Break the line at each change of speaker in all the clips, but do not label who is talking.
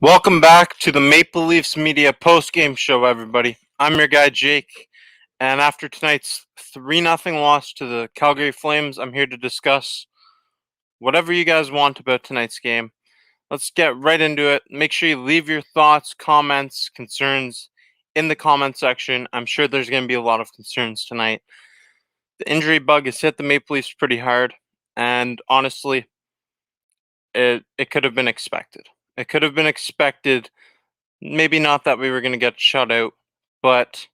Welcome back to the Maple Leafs Media post-game show, everybody. I'm your guy, Jake, and after tonight's 3-0 loss to the Calgary Flames, I'm here to discuss whatever you guys want about tonight's game. Let's get right into it. Make sure you leave your thoughts, comments, concerns in the comment section. I'm sure there's going to be a lot of concerns tonight. The injury bug has hit the Maple Leafs pretty hard, and honestly, it could have been expected. It could have been expected. Maybe not that we were going to get shut out, but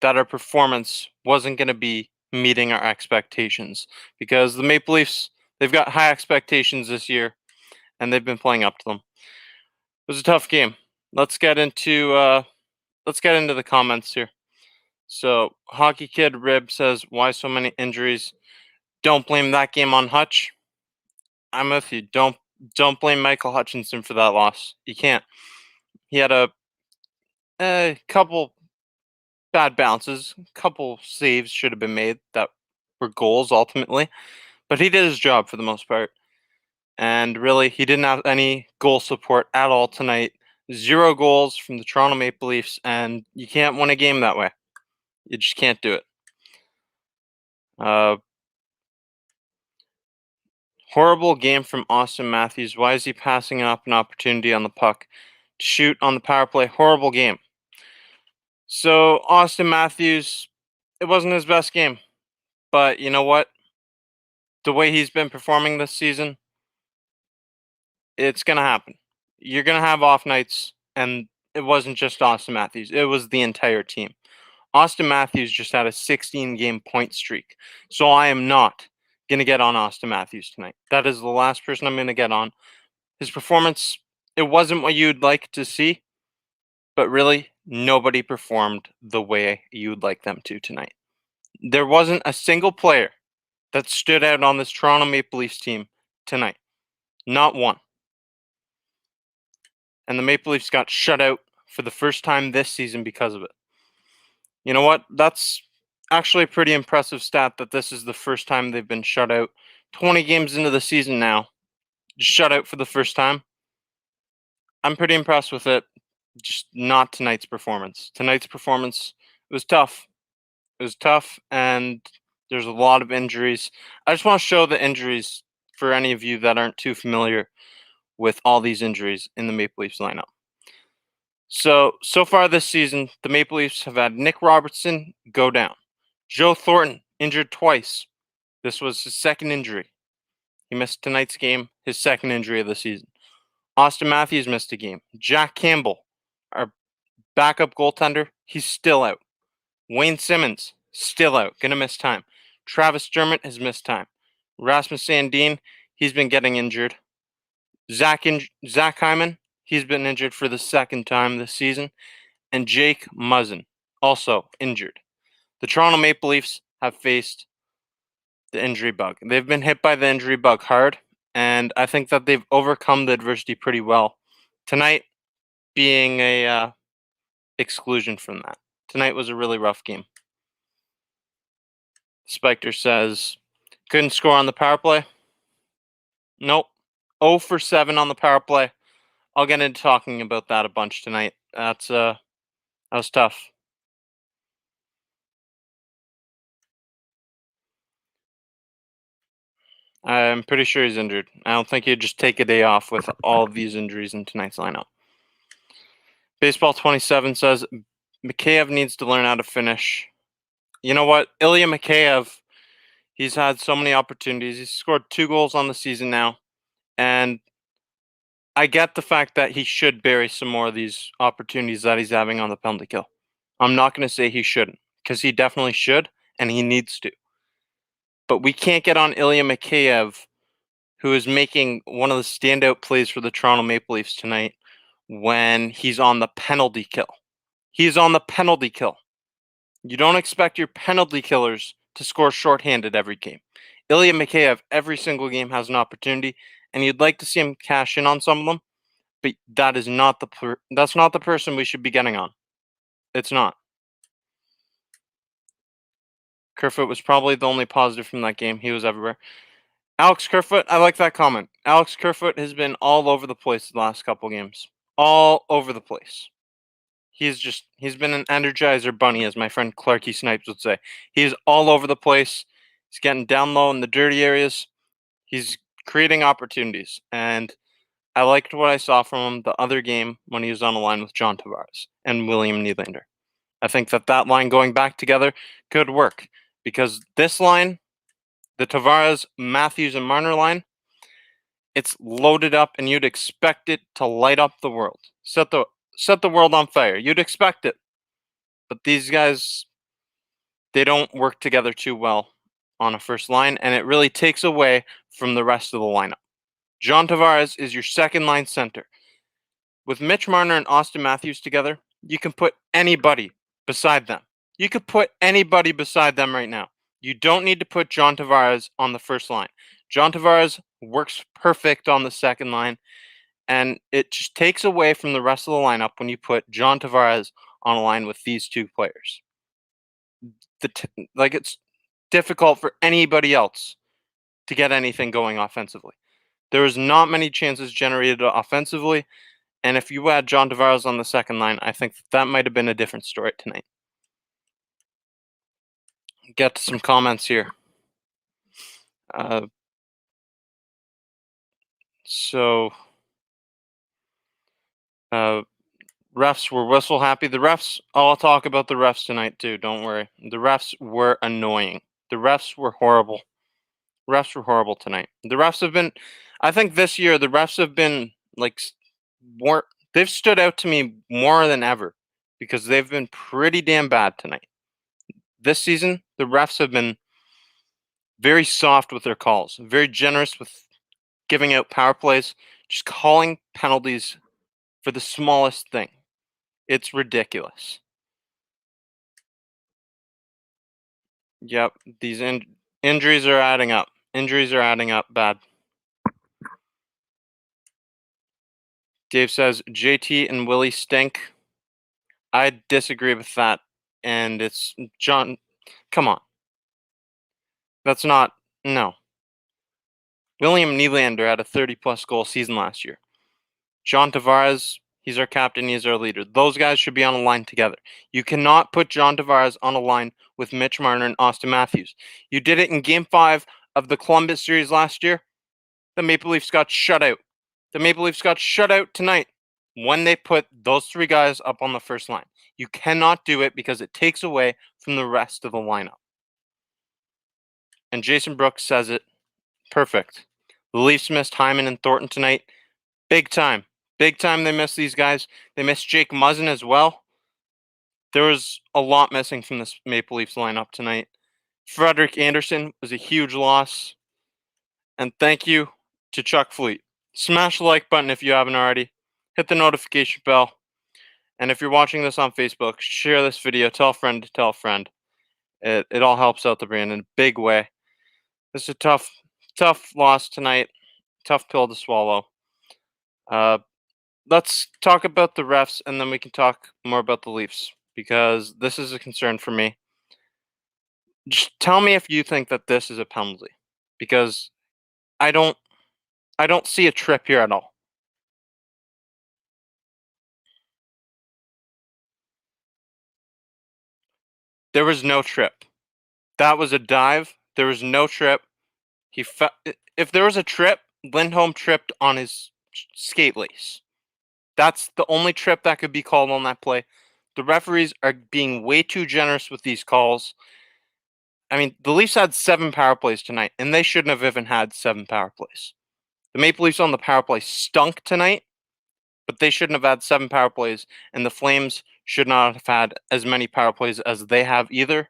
that our performance wasn't going to be meeting our expectations, because the Maple Leafs, they've got high expectations this year, and they've been playing up to them. It was a tough game. Let's get into the comments here. So Hockey Kid Rib says, "Why so many injuries? Don't blame that game on Hutch." I'm with you. Don't blame Michael Hutchinson for that loss. You can't. He had a couple bad bounces, a couple saves should have been made that were goals ultimately, but he did his job for the most part. And really, he didn't have any goal support at all tonight. 0 goals from the Toronto Maple Leafs, and you can't win a game that way. You just can't do it. Horrible game from Austin Matthews. Why is he passing up an opportunity on the puck to shoot on the power play? Horrible game. So Austin Matthews, it wasn't his best game, but you know what? The way he's been performing this season, it's going to happen. You're going to have off nights, and it wasn't just Austin Matthews. It was the entire team. Austin Matthews just had a 16-game point streak, so I am not going to get on Austin Matthews tonight. That is the last person I'm going to get on. His performance, it wasn't what you'd like to see, but really, nobody performed the way you'd like them to tonight. There wasn't a single player that stood out on this Toronto Maple Leafs team tonight. Not one. And the Maple Leafs got shut out for the first time this season because of it. You know what? That's actually a pretty impressive stat that this is the first time they've been shut out. 20 games into the season now, shut out for the first time. I'm pretty impressed with it. Just not tonight's performance. Tonight's performance was tough. It was tough, and there's a lot of injuries. I just want to show the injuries for any of you that aren't too familiar with all these injuries in the Maple Leafs lineup. So far this season, the Maple Leafs have had Nick Robertson go down. Joe Thornton injured twice. This was his second injury. He missed tonight's game, his second injury of the season. Austin Matthews missed a game. Jack Campbell, our backup goaltender, he's still out. Wayne Simmons, still out, gonna miss time. Travis Dermott has missed time. Rasmus Sandin, he's been getting injured. Zach Hyman, he's been injured for the second time this season. And Jake Muzzin, also injured. The Toronto Maple Leafs have faced the injury bug. They've been hit by the injury bug hard, and I think that they've overcome the adversity pretty well. Tonight being a exclusion from that. Tonight was a really rough game. Spectre says, couldn't score on the power play? Nope. 0 for 7 on the power play. I'll get into talking about that a bunch tonight. That was tough. I'm pretty sure he's injured. I don't think he'd just take a day off with all of these injuries in tonight's lineup. Baseball 27 says, Mikheyev needs to learn how to finish. You know what? Ilya Mikheyev, he's had so many opportunities. He's scored 2 goals on the season now. And I get the fact that he should bury some more of these opportunities that he's having on the penalty kill. I'm not going to say he shouldn't, because he definitely should, and he needs to. But we can't get on Ilya Mikheyev, who is making one of the standout plays for the Toronto Maple Leafs tonight, when he's on the penalty kill. He's on the penalty kill. You don't expect your penalty killers to score shorthanded every game. Ilya Mikheyev, every single game, has an opportunity, and you'd like to see him cash in on some of them, but that's not the person we should be getting on. It's not. Kerfoot was probably the only positive from that game. He was everywhere. Alex Kerfoot, I like that comment. Alex Kerfoot has been all over the place the last couple games. All over the place. He's been an energizer bunny, as my friend Clarky Snipes would say. He's all over the place. He's getting down low in the dirty areas. He's creating opportunities. And I liked what I saw from him the other game when he was on a line with John Tavares and William Nylander. I think that line going back together could work, because this line, the Tavares, Matthews, and Marner line, it's loaded up, and you'd expect it to light up the world, set the world on fire. You'd expect it, but these guys, they don't work together too well on a first line, and it really takes away from the rest of the lineup. John Tavares is your second line center. With Mitch Marner and Austin Matthews together, you can put anybody beside them. You could put anybody beside them right now. You don't need to put John Tavares on the first line. John Tavares works perfect on the second line, and it just takes away from the rest of the lineup when you put John Tavares on a line with these two players. It's difficult for anybody else to get anything going offensively. There was not many chances generated offensively, and if you had John Tavares on the second line, I think that might have been a different story tonight. Get to some comments here. Refs were whistle happy. The refs, I'll talk about the refs tonight too, don't worry. The refs were annoying. The refs were horrible. Refs were horrible tonight. The refs have been, I think this year, the refs have been more, they've stood out to me more than ever, because they've been pretty damn bad tonight. This season, the refs have been very soft with their calls, very generous with giving out power plays, just calling penalties for the smallest thing. It's ridiculous. Yep, these injuries are adding up. Injuries are adding up bad. Dave says JT and Willie stink. I disagree with that. And it's John. Come on. That's not. No. William Nylander had a 30-plus goal season last year. John Tavares, he's our captain, he's our leader. Those guys should be on a line together. You cannot put John Tavares on a line with Mitch Marner and Austin Matthews. You did it in Game 5 of the Columbus series last year. The Maple Leafs got shut out. The Maple Leafs got shut out tonight when they put those three guys up on the first line. You cannot do it, because it takes away from the rest of the lineup. And Jason Brooks says it perfect. The Leafs missed Hyman and Thornton tonight. Big time. Big time they missed these guys. They missed Jake Muzzin as well. There was a lot missing from this Maple Leafs lineup tonight. Frederik Andersen was a huge loss. And thank you to Chuck Fleet. Smash the like button if you haven't already. Hit the notification bell. And if you're watching this on Facebook, share this video. Tell a friend to tell a friend. It all helps out the brand in a big way. This is a tough loss tonight. Tough pill to swallow. Let's talk about the refs, and then we can talk more about the Leafs, because this is a concern for me. Just tell me if you think that this is a penalty, because I don't see a trip here at all. There was no trip. That was a dive. There was no trip. If there was a trip, Lindholm tripped on his skate lace. That's the only trip that could be called on that play. The referees are being way too generous with these calls. I mean, the Leafs had 7 power plays tonight, and they shouldn't have even had 7 power plays. The Maple Leafs on the power play stunk tonight, but they shouldn't have had 7 power plays, and the Flames should not have had as many power plays as they have either.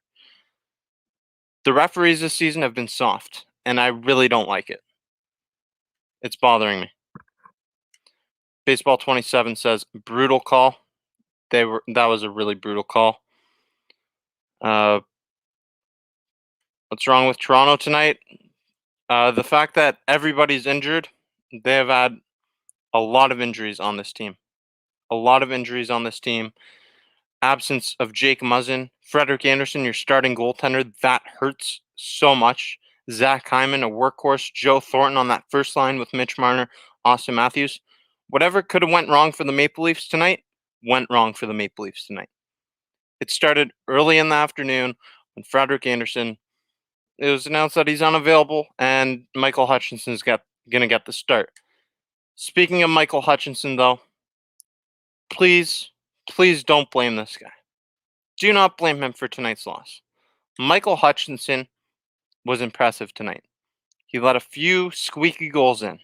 The referees this season have been soft, and I really don't like it. It's bothering me. Baseball 27 says brutal call. That was a really brutal call. What's wrong with Toronto tonight? The fact that everybody's injured. They have had a lot of injuries on this team. A lot of injuries on this team. Absence of Jake Muzzin, Frederik Andersen, your starting goaltender, that hurts so much. Zach Hyman, a workhorse, Joe Thornton on that first line with Mitch Marner, Austin Matthews. Whatever could have went wrong for the Maple Leafs tonight, went wrong for the Maple Leafs tonight. It started early in the afternoon when Frederik Andersen, it was announced that he's unavailable and Michael Hutchinson's going to get the start. Speaking of Michael Hutchinson, though, please don't blame this guy. Do not blame him for tonight's loss. Michael Hutchinson was impressive tonight. He let a few squeaky goals in.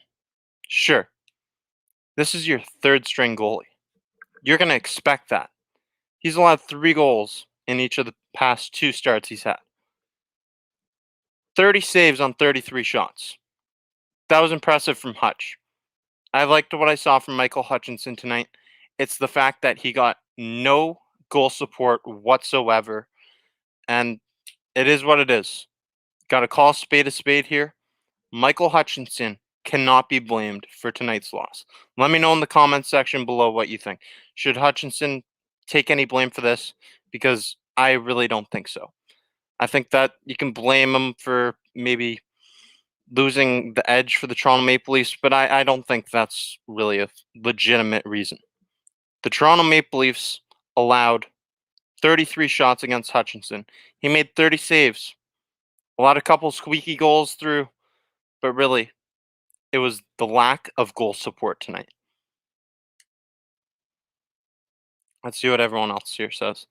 Sure, this is your third string goalie. You're going to expect that. He's allowed 3 goals in each of the past 2 starts he's had. 30 saves on 33 shots. That was impressive from Hutch. I liked what I saw from Michael Hutchinson tonight. It's the fact that he got no goal support whatsoever, and it is what it is. Got to call a spade here. Michael Hutchinson cannot be blamed for tonight's loss. Let me know in the comments section below what you think. Should Hutchinson take any blame for this? Because I really don't think so. I think that you can blame him for maybe losing the edge for the Toronto Maple Leafs, but I don't think that's really a legitimate reason. The Toronto Maple Leafs allowed 33 shots against Hutchinson. He made 30 saves. A lot of couple squeaky goals through, but really, it was the lack of goal support tonight. Let's see what everyone else here says.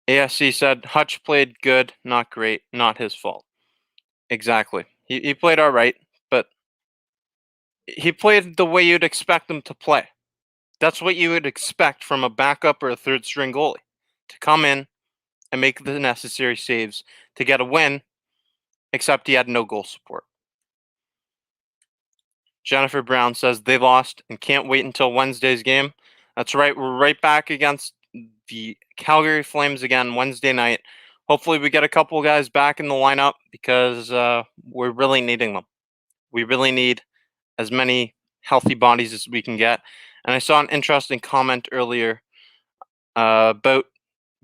ASC said, Hutch played good, not great, not his fault. Exactly. He played all right, but he played the way you'd expect him to play. That's what you would expect from a backup or a third string goalie, to come in and make the necessary saves to get a win, except he had no goal support. Jennifer Brown says they lost and can't wait until Wednesday's game. That's right. We're right back against the Calgary Flames again Wednesday night. Hopefully we get a couple guys back in the lineup because we're really needing them. We really need as many healthy bodies as we can get. And I saw an interesting comment earlier about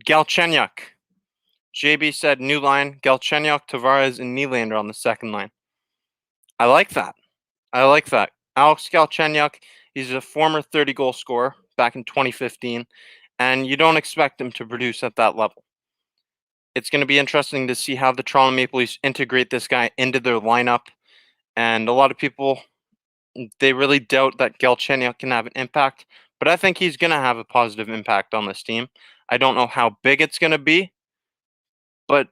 Galchenyuk. JB said new line, Galchenyuk, Tavares, and Nylander on the second line. I like that. Alex Galchenyuk, he's a former 30-goal scorer back in 2015, and you don't expect him to produce at that level. It's going to be interesting to see how the Toronto Maple Leafs integrate this guy into their lineup, and a lot of people, they really doubt that Galchenyuk can have an impact, but I think he's going to have a positive impact on this team. I don't know how big it's going to be, but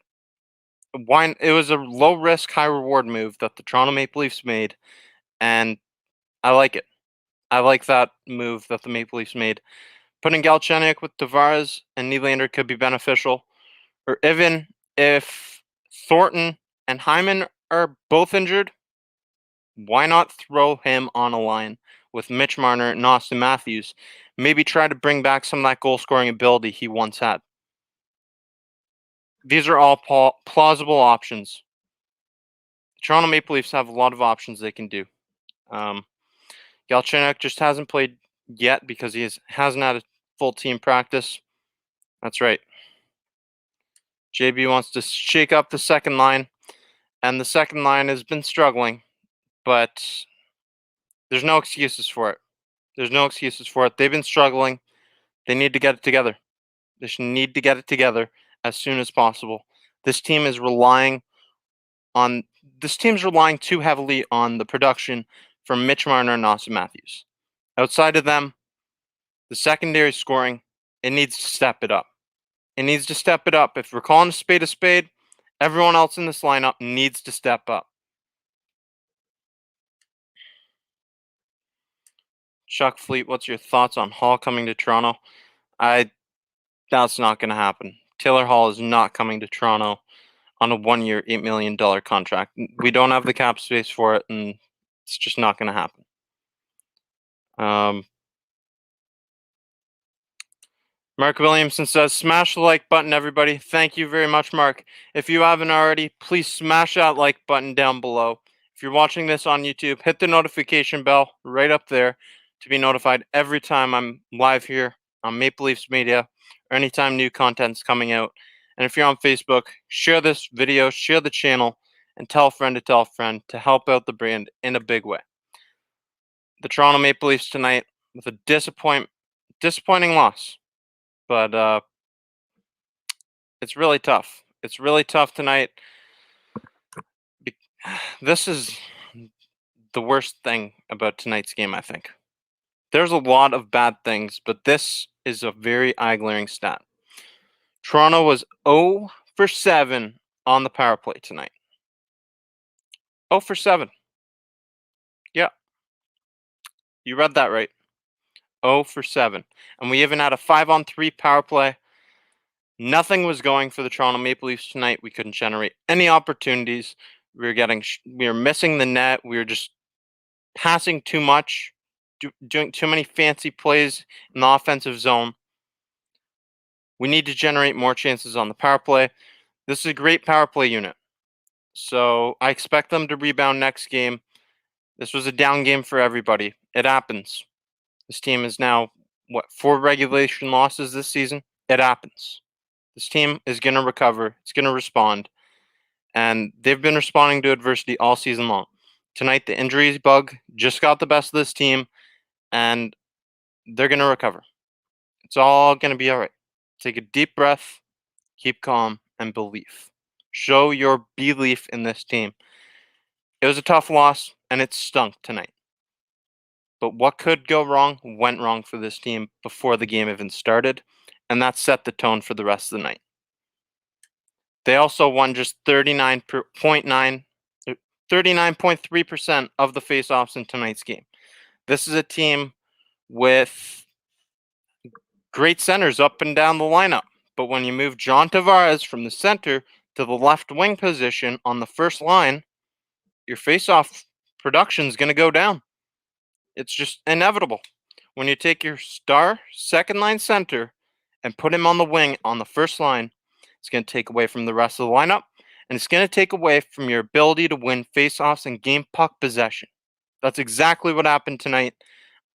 it was a low-risk, high-reward move that the Toronto Maple Leafs made, and I like it. I like that move that the Maple Leafs made. Putting Galchenyuk with Tavares and Nylander could be beneficial. Or even if Thornton and Hyman are both injured, why not throw him on a line with Mitch Marner and Austin Matthews? Maybe try to bring back some of that goal-scoring ability he once had. These are all plausible options. The Toronto Maple Leafs have a lot of options they can do. Galchenyuk just hasn't played yet because he hasn't had a full team practice. That's right. JB wants to shake up the second line, and the second line has been struggling, but there's no excuses for it. They've been struggling. They need to get it together. They should need to get it together as soon as possible. This team's relying too heavily on the production from Mitch Marner and Austin Matthews. Outside of them, the secondary scoring, it needs to step it up. If we're calling a spade, Everyone else in this lineup needs to step up. Chuck Fleet, what's your thoughts on Hall coming to Toronto? That's not going to happen. Taylor Hall is not coming to Toronto on a 1-year, $8 million contract. We don't have the cap space for it, and it's just not going to happen. Mark Williamson says, smash the like button, everybody. Thank you very much, Mark. If you haven't already, please smash that like button down below. If you're watching this on YouTube, hit the notification bell right up there to be notified every time I'm live here on Maple Leafs Media or anytime new content's coming out. And if you're on Facebook, share this video, share the channel, and tell a friend to tell a friend to help out the brand in a big way. The Toronto Maple Leafs tonight with a disappointing loss. But it's really tough. It's really tough tonight. This is the worst thing about tonight's game, I think. There's a lot of bad things, but this is a very eye-glaring stat. Toronto was 0 for 7 on the power play tonight. 0 for 7. Yeah, you read that right. 0 for 7. And we even had a 5-on-3 power play. Nothing was going for the Toronto Maple Leafs tonight. We couldn't generate any opportunities. We were missing the net. We were just passing too much, doing too many fancy plays in the offensive zone. We need to generate more chances on the power play. This is a great power play unit. So I expect them to rebound next game. This was a down game for everybody. It happens. This team is now, 4 regulation losses this season? It happens. This team is going to recover. It's going to respond. And they've been responding to adversity all season long. Tonight, the injuries bug just got the best of this team, and they're going to recover. It's all going to be all right. Take a deep breath, keep calm, and believe. Show your belief in this team. It was a tough loss, and it stunk tonight. But what could go wrong went wrong for this team before the game even started, and that set the tone for the rest of the night. They also won just 39.3% of the faceoffs in tonight's game. This is a team with great centers up and down the lineup. But when you move John Tavares from the center to the left wing position on the first line, your faceoff production is going to go down. It's just inevitable. When you take your star second line center and put him on the wing on the first line, it's going to take away from the rest of the lineup, and it's going to take away from your ability to win faceoffs and game puck possession. That's exactly what happened tonight.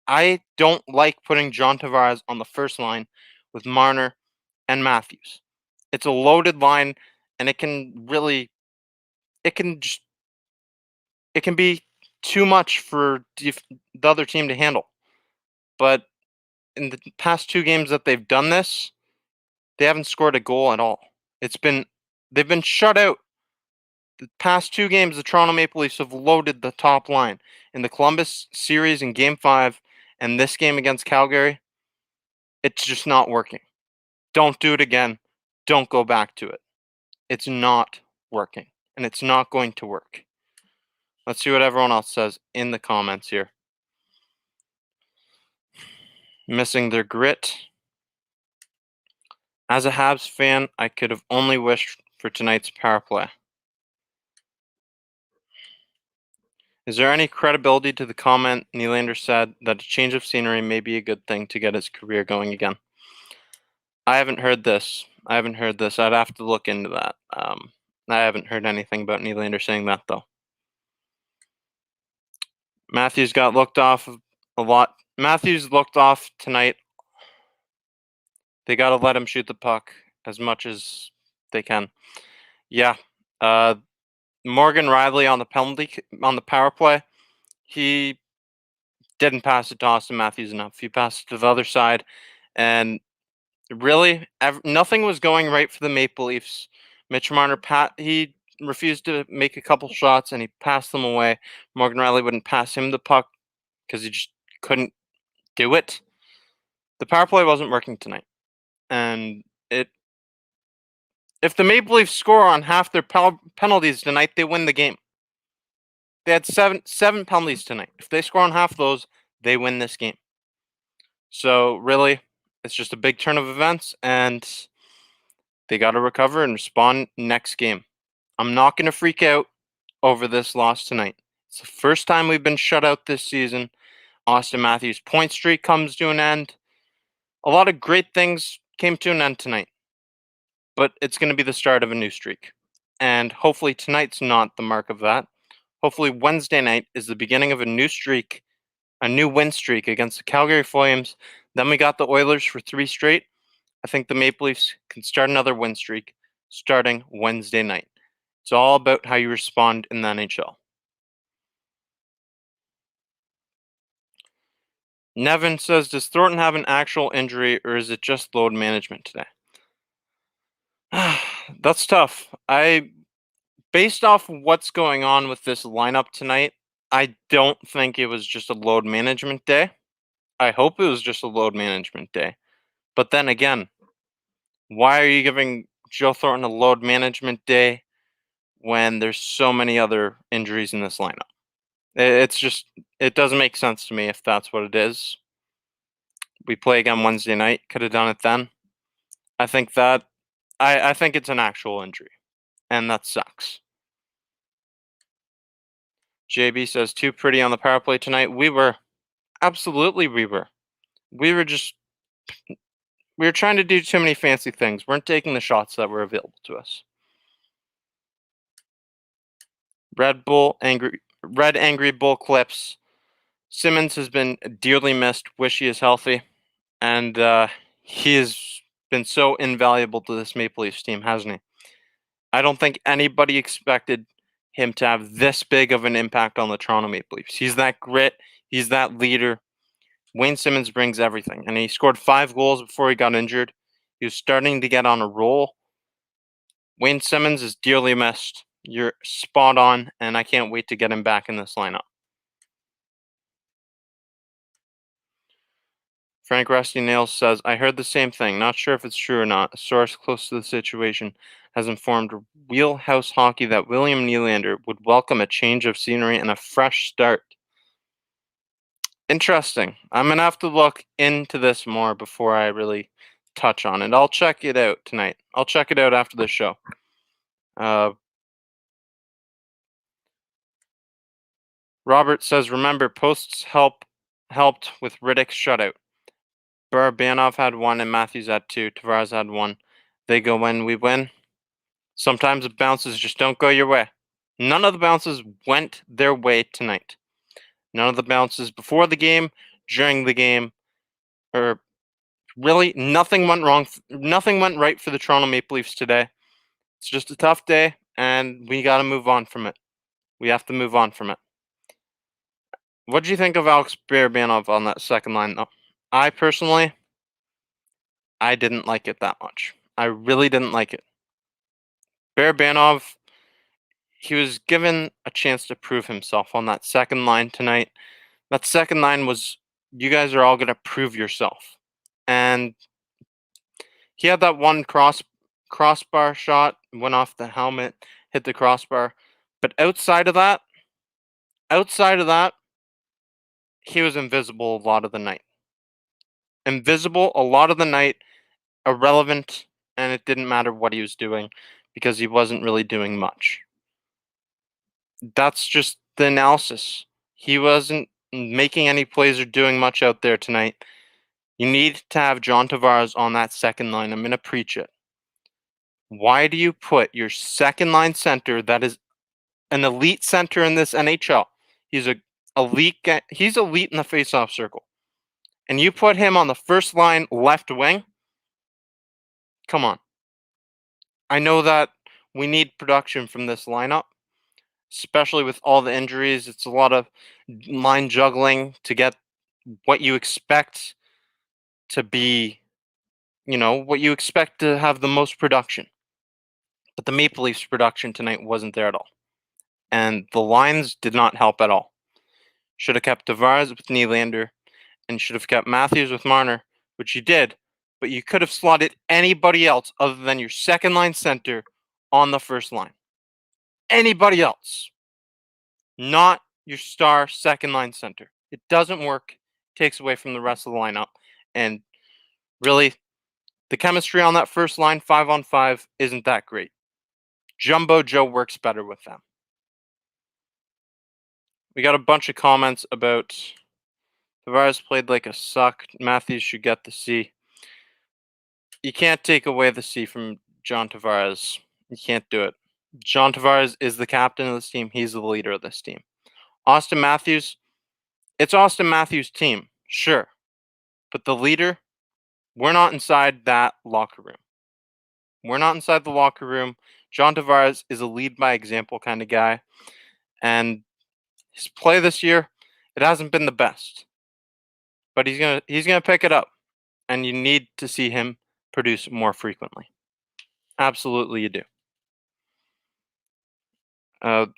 I don't like putting John Tavares on the first line with Marner and Matthews. It's a loaded line, and it can be too much for the other team to handle. But in the past 2 games that they've done this, they haven't scored a goal at all. They've been shut out. The past 2 games, the Toronto Maple Leafs have loaded the top line. In the Columbus series in Game 5 and this game against Calgary, it's just not working. Don't do it again. Don't go back to it. It's not working, and it's not going to work. Let's see what everyone else says in the comments here. Missing their grit. As a Habs fan, I could have only wished for tonight's power play. Is there any credibility to the comment Nylander said that a change of scenery may be a good thing to get his career going again? I haven't heard this. I'd have to look into that. I haven't heard anything about Nylander saying that, though. Matthews got looked off a lot. Matthews looked off tonight. They got to let him shoot the puck as much as they can. Yeah. Morgan Riley on the power play, he didn't pass it to Austin Matthews enough. He passed it to the other side, and really, nothing was going right for the Maple Leafs. Mitch Marner, he refused to make a couple shots, and he passed them away. Morgan Riley wouldn't pass him the puck because he just couldn't do it. The power play wasn't working tonight, and it If the Maple Leafs score on half their penalties tonight, they win the game. They had seven penalties tonight. If they score on half those, they win this game. So really, it's just a big turn of events, and they got to recover and respond next game. I'm not going to freak out over this loss tonight. It's the first time we've been shut out this season. Austin Matthews' point streak comes to an end. A lot of great things came to an end tonight, but it's going to be the start of a new streak. And hopefully tonight's not the mark of that. Hopefully Wednesday night is the beginning of a new streak, a new win streak against the Calgary Flames. Then we got the Oilers for 3 straight. I think the Maple Leafs can start another win streak starting Wednesday night. It's all about how you respond in the NHL. Nevin says, does Thornton have an actual injury or is it just load management today? That's tough. Based off what's going on with this lineup tonight, I don't think it was just a load management day. I hope it was just a load management day. But then again, why are you giving Joe Thornton a load management day when there's so many other injuries in this lineup? It doesn't make sense to me if that's what it is. We play again Wednesday night. Could have done it then. I think it's an actual injury, and that sucks. JB says, too pretty on the power play tonight. We were. Absolutely, we were. We were trying to do too many fancy things. Weren't taking the shots that were available to us. Red Angry Bull clips. Simmons has been dearly missed. Wish he is healthy. And he has been so invaluable to this Maple Leafs team, hasn't he? I don't think anybody expected him to have this big of an impact on the Toronto Maple Leafs. He's that grit. He's that leader. Wayne Simmons brings everything. And he scored 5 goals before he got injured. He was starting to get on a roll. Wayne Simmons is dearly missed. You're spot on, and I can't wait to get him back in this lineup. Frank Rusty Nails says, I heard the same thing. Not sure if it's true or not. A source close to the situation has informed Wheelhouse Hockey that William Nylander would welcome a change of scenery and a fresh start. Interesting. I'm going to have to look into this more before I really touch on it. I'll check it out tonight. I'll check it out after the show. Robert says, remember, posts helped with Riddick's shutout. Barabanov had 1 and Matthews had 2. Tavares had 1. They go in, we win. Sometimes the bounces just don't go your way. None of the bounces went their way tonight. None of the bounces before the game, during the game, or really nothing went wrong. Nothing went right for the Toronto Maple Leafs today. It's just a tough day, and we got to move on from it. We have to move on from it. What did you think of Alex Barabanov on that second line, though? I personally, I didn't like it that much. I really didn't like it. Barabanov, he was given a chance to prove himself on that second line tonight. That second line was, you guys are all going to prove yourself. And he had that one crossbar shot, went off the helmet, hit the crossbar. But outside of that, he was invisible a lot of the night. Invisible a lot of the night, irrelevant, and it didn't matter what he was doing because he wasn't really doing much. That's just the analysis. He wasn't making any plays or doing much out there tonight. You need to have John Tavares on that second line. I'm going to preach it. Why do you put your second line center that is an elite center in this NHL? He's elite in the faceoff circle. And you put him on the first line left wing? Come on. I know that we need production from this lineup, especially with all the injuries. It's a lot of line juggling to get what you expect to be, what you expect to have the most production. But the Maple Leafs production tonight wasn't there at all. And the lines did not help at all. Should have kept Tavares with Nylander and should have kept Matthews with Marner, which he did, but you could have slotted anybody else other than your second line center on the first line. Anybody else, not your star second line center. It doesn't work, takes away from the rest of the lineup, and really, the chemistry on that first line, 5-on-5, isn't that great. Jumbo Joe works better with them. We got a bunch of comments about Tavares played like a suck. Matthews should get the C. You can't take away the C from John Tavares. You can't do it. John Tavares is the captain of this team. He's the leader of this team. Austin Matthews, it's Austin Matthews' team, sure. But the leader, we're not inside that locker room. We're not inside the locker room. John Tavares is a lead by example kind of guy. And his play this year, it hasn't been the best. But he's gonna pick it up. And you need to see him produce more frequently. Absolutely you do.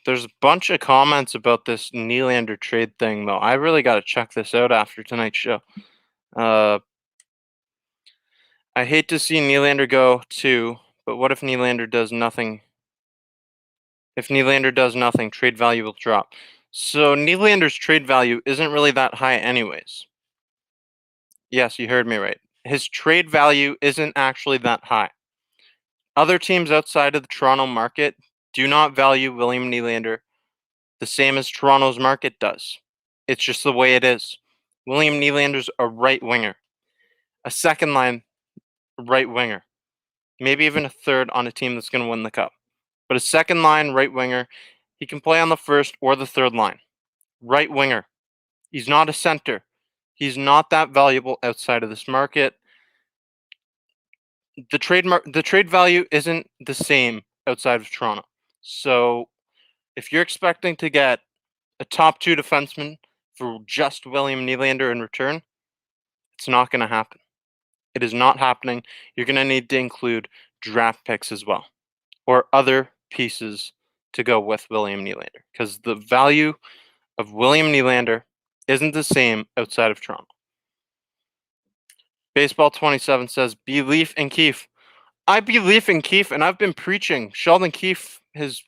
There's a bunch of comments about this Nylander trade thing, though. I really got to check this out after tonight's show. I hate to see Nylander go too, but what if Nylander does nothing? If Nylander does nothing, trade value will drop. So Nylander's trade value isn't really that high anyways. Yes, you heard me right. His trade value isn't actually that high. Other teams outside of the Toronto market do not value William Nylander the same as Toronto's market does. It's just the way it is. William Nylander's a right winger, a second line right winger, maybe even a third on a team that's going to win the cup. But a second line right winger, he can play on the first or the third line. Right winger. He's not a center. He's not that valuable outside of this market. The trade value isn't the same outside of Toronto. So if you're expecting to get a top 2 defenseman for just William Nylander in return, it's not going to happen. It is not happening. You're going to need to include draft picks as well, or other pieces to go with William Nylander, because the value of William Nylander isn't the same outside of Toronto. Baseball 27 says, belief in Keefe. I believe in Keefe, and I've been preaching. Sheldon Keefe, his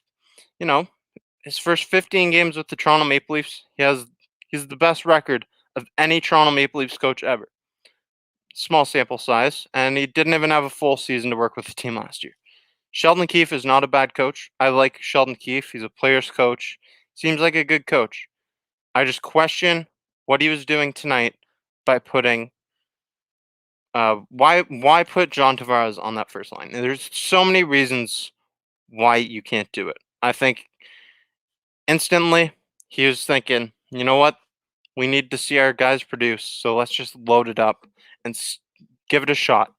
first 15 games with the Toronto Maple Leafs, he's the best record of any Toronto Maple Leafs coach ever. Small sample size, and he didn't even have a full season to work with the team last year. Sheldon Keefe is not a bad coach. I like Sheldon Keefe. He's a player's coach. Seems like a good coach. I just question what he was doing tonight by putting why put John Tavares on that first line? There's so many reasons why you can't do it. I think instantly he was thinking, you know what? We need to see our guys produce, so let's just load it up and give it a shot.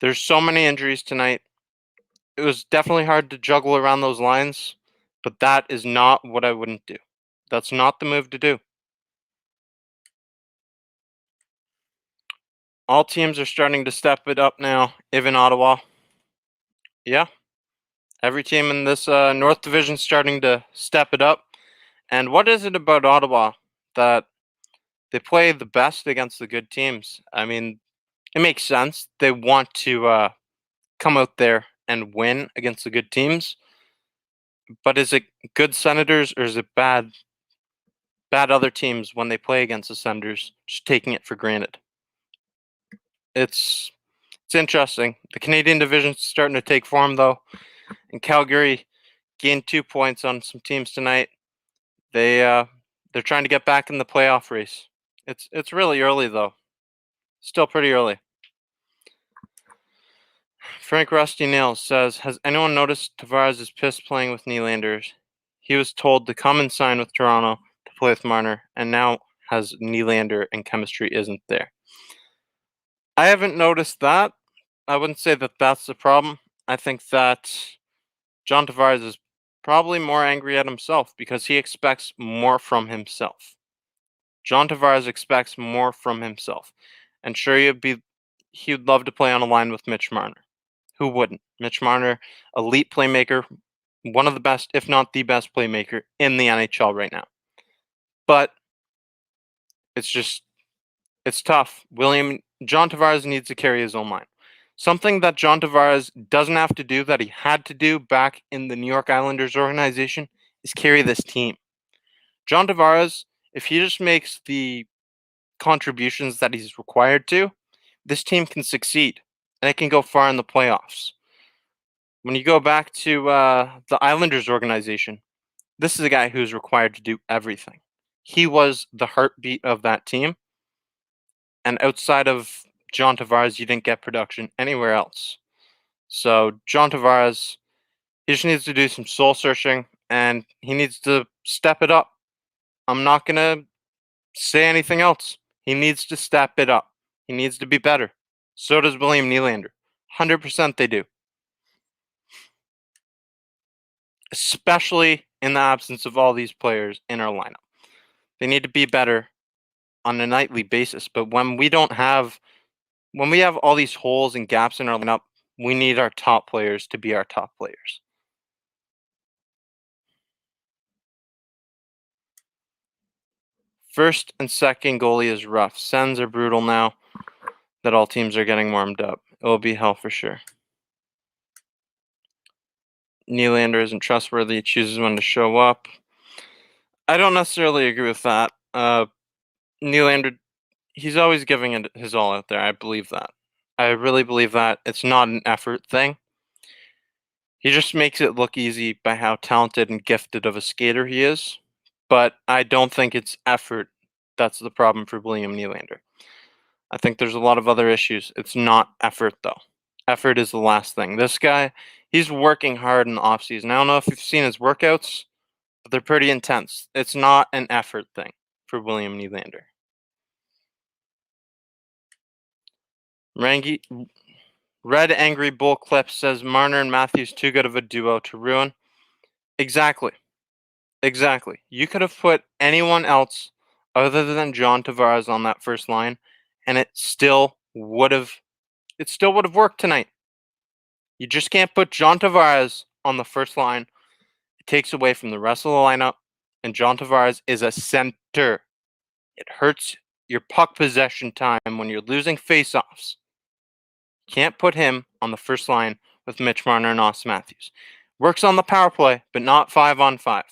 There's so many injuries tonight. It was definitely hard to juggle around those lines, but that is not what I wouldn't do. That's not the move to do. All teams are starting to step it up now, even Ottawa. Yeah, every team in this North Division is starting to step it up. And what is it about Ottawa that they play the best against the good teams? I mean, it makes sense. They want to come out there and win against the good teams. But is it good Senators or is it bad other teams when they play against the Senators, just taking it for granted? It's interesting. The Canadian division's starting to take form, though. And Calgary gained 2 points on some teams tonight. They're trying to get back in the playoff race. It's really early, though. Still pretty early. Frank Rusty Nails says, has anyone noticed Tavares is pissed playing with Nylander? He was told to come and sign with Toronto to play with Marner, and now has Nylander and chemistry isn't there. I haven't noticed that. I wouldn't say that that's the problem. I think that John Tavares is probably more angry at himself because he expects more from himself. John Tavares expects more from himself. And sure, he'd love to play on a line with Mitch Marner. Who wouldn't? Mitch Marner, elite playmaker, one of the best, if not the best playmaker in the NHL right now. But it's just It's tough. John Tavares needs to carry his own line. Something that John Tavares doesn't have to do that he had to do back in the New York Islanders organization is carry this team. John Tavares, if he just makes the contributions that he's required to, this team can succeed and it can go far in the playoffs. When you go back to the Islanders organization, this is a guy who's required to do everything. He was the heartbeat of that team, and outside of John Tavares, you didn't get production anywhere else. So John Tavares, he just needs to do some soul searching, and he needs to step it up. I'm not gonna say anything else. He needs to step it up. He needs to be better. So does William Nylander. 100% they do. Especially in the absence of all these players in our lineup. They need to be better on a nightly basis. But when we have all these holes and gaps in our lineup, we need our top players to be our top players. First and second goalie is rough. Sens are brutal now that all teams are getting warmed up. It will be hell for sure. Nylander isn't trustworthy. He chooses when to show up. I don't necessarily agree with that. Nylander, he's always giving it his all out there. I believe that. I really believe that. It's not an effort thing. He just makes it look easy by how talented and gifted of a skater he is. But I don't think it's effort that's the problem for William Nylander. I think there's a lot of other issues. It's not effort, though. Effort is the last thing. This guy, he's working hard in the offseason. I don't know if you've seen his workouts, but they're pretty intense. It's not an effort thing for William Nylander. Red Angry Bull Clip says Marner and Matthews too good of a duo to ruin. Exactly. You could have put anyone else other than John Tavares on that first line, and it still would have worked tonight. You just can't put John Tavares on the first line. It takes away from the rest of the lineup, and John Tavares is a center. It hurts your puck possession time when you're losing faceoffs. Can't put him on the first line with Mitch Marner and Austin Matthews. Works on the power play, but not 5-on-5.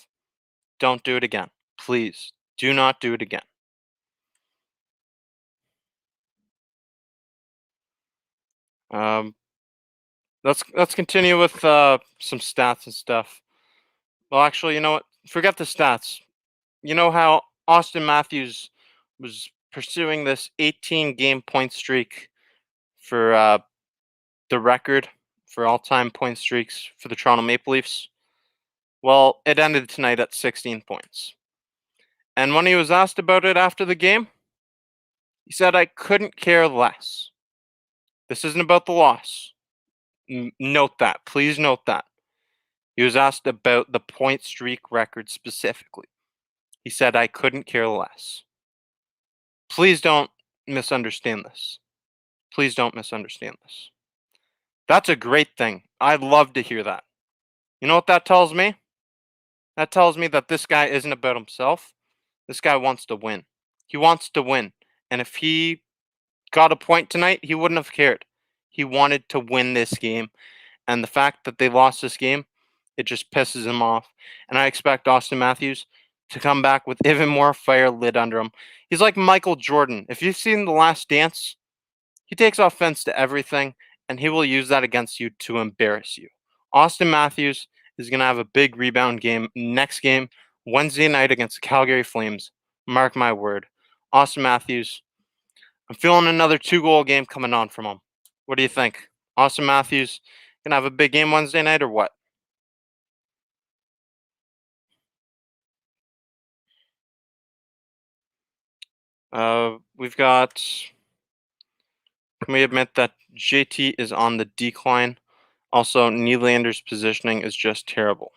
Don't do it again. Please, do not do it again. Let's continue with some stats and stuff. Well, actually, you know what? Forget the stats. You know how Austin Matthews was pursuing this 18-game point streak for the record for all-time point streaks for the Toronto Maple Leafs? Well, it ended tonight at 16 points. And when he was asked about it after the game, he said, "I couldn't care less. This isn't about the loss." Note that. Please note that. He was asked about the point streak record specifically. He said, "I couldn't care less." Please don't misunderstand this. Please don't misunderstand this. That's a great thing. I'd love to hear that. You know what that tells me? That tells me that this guy isn't about himself. This guy wants to win. He wants to win. And if he got a point tonight, he wouldn't have cared. He wanted to win this game. And the fact that they lost this game, it just pisses him off. And I expect Austin Matthews to come back with even more fire lit under him. He's like Michael Jordan. If you've seen The Last Dance, he takes offense to everything, and he will use that against you to embarrass you. Austin Matthews is going to have a big rebound game next game, Wednesday night against the Calgary Flames. Mark my word. Austin Matthews, I'm feeling another 2-goal game coming on from him. What do you think? Austin Matthews going to have a big game Wednesday night or what? We've got. Can we admit that JT is on the decline? Also, Nylander's positioning is just terrible.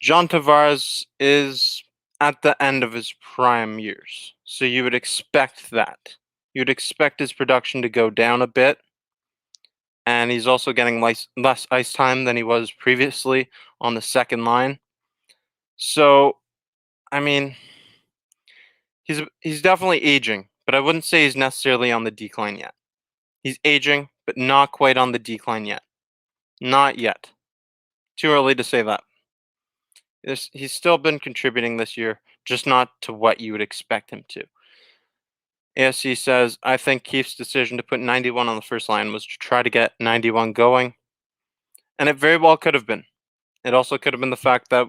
John Tavares is at the end of his prime years, so you would expect that. You'd expect his production to go down a bit, and he's also getting less ice time than he was previously on the second line. So, I mean, he's definitely aging, but I wouldn't say he's necessarily on the decline yet. He's aging, but not quite on the decline yet. Not yet. Too early to say that. He's still been contributing this year, just not to what you would expect him to. ASC says, I think Keith's decision to put 91 on the first line was to try to get 91 going. And it very well could have been. It also could have been the fact that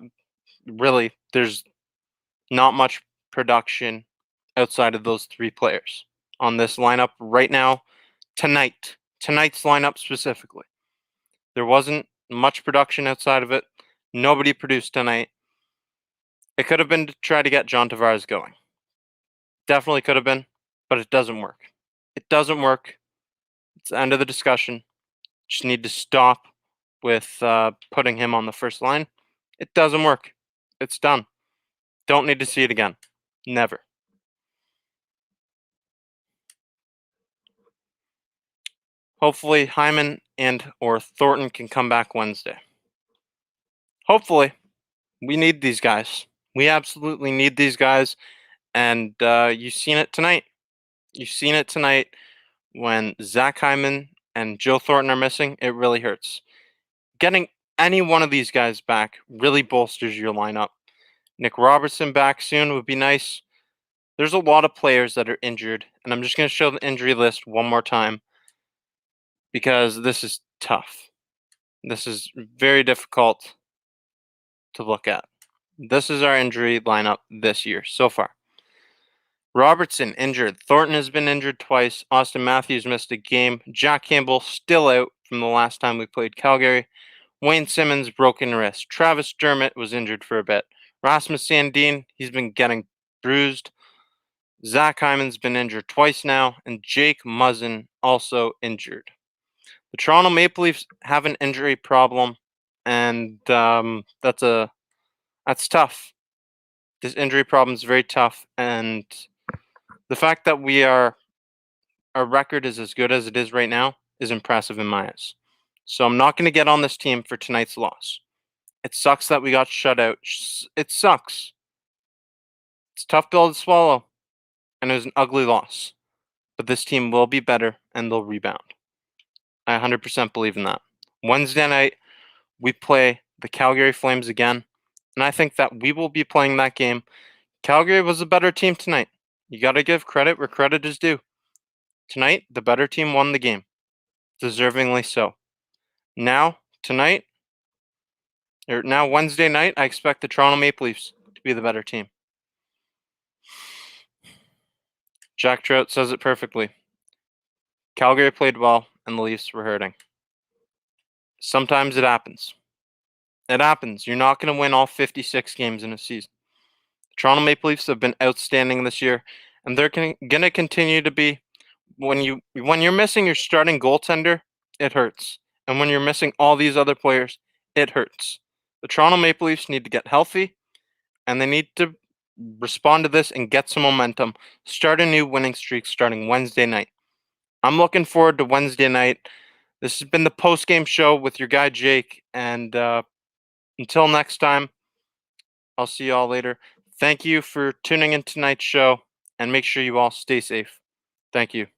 really there's not much production outside of those three players on this lineup right now, tonight's lineup specifically. There wasn't much production outside of it. Nobody produced tonight. It could have been to try to get John Tavares going. Definitely could have been, but it doesn't work. It doesn't work. It's the end of the discussion. Just need to stop with putting him on the first line. It doesn't work. It's done. Don't need to see it again. Never. Hopefully Hyman and or Thornton can come back Wednesday. Hopefully. We need these guys. We absolutely need these guys. And you've seen it tonight. You've seen it tonight when Zach Hyman and Joe Thornton are missing. It really hurts. Getting any one of these guys back really bolsters your lineup. Nick Robertson back soon would be nice. There's a lot of players that are injured, and I'm just going to show the injury list one more time because this is tough. This is very difficult to look at. This is our injury lineup this year so far. Robertson injured. Thornton has been injured twice. Austin Matthews missed a game. Jack Campbell still out from the last time we played Calgary. Wayne Simmons broken wrist. Travis Dermott was injured for a bit. Rasmus Sandin, he's been getting bruised. Zach Hyman's been injured twice now, and Jake Muzzin also injured. The Toronto Maple Leafs have an injury problem, and that's tough. This injury problem is very tough, and the fact that our record is as good as it is right now is impressive in my eyes. So I'm not going to get on this team for tonight's loss. It sucks that we got shut out. It sucks. It's a tough pill to swallow, and it was an ugly loss. But this team will be better, and they'll rebound. I 100% believe in that. Wednesday night, we play the Calgary Flames again, and I think that we will be playing that game. Calgary was a better team tonight. You got to give credit where credit is due. Tonight, the better team won the game. Deservingly so. Now, Wednesday night, I expect the Toronto Maple Leafs to be the better team. Jack Trout says it perfectly. Calgary played well, and the Leafs were hurting. Sometimes it happens. It happens. You're not going to win all 56 games in a season. The Toronto Maple Leafs have been outstanding this year, and they're going to continue to be. When you're missing your starting goaltender, it hurts. And when you're missing all these other players, it hurts. The Toronto Maple Leafs need to get healthy, and they need to respond to this and get some momentum. Start a new winning streak starting Wednesday night. I'm looking forward to Wednesday night. This has been the post-game show with your guy Jake, and until next time, I'll see you all later. Thank you for tuning in tonight's show, and make sure you all stay safe. Thank you.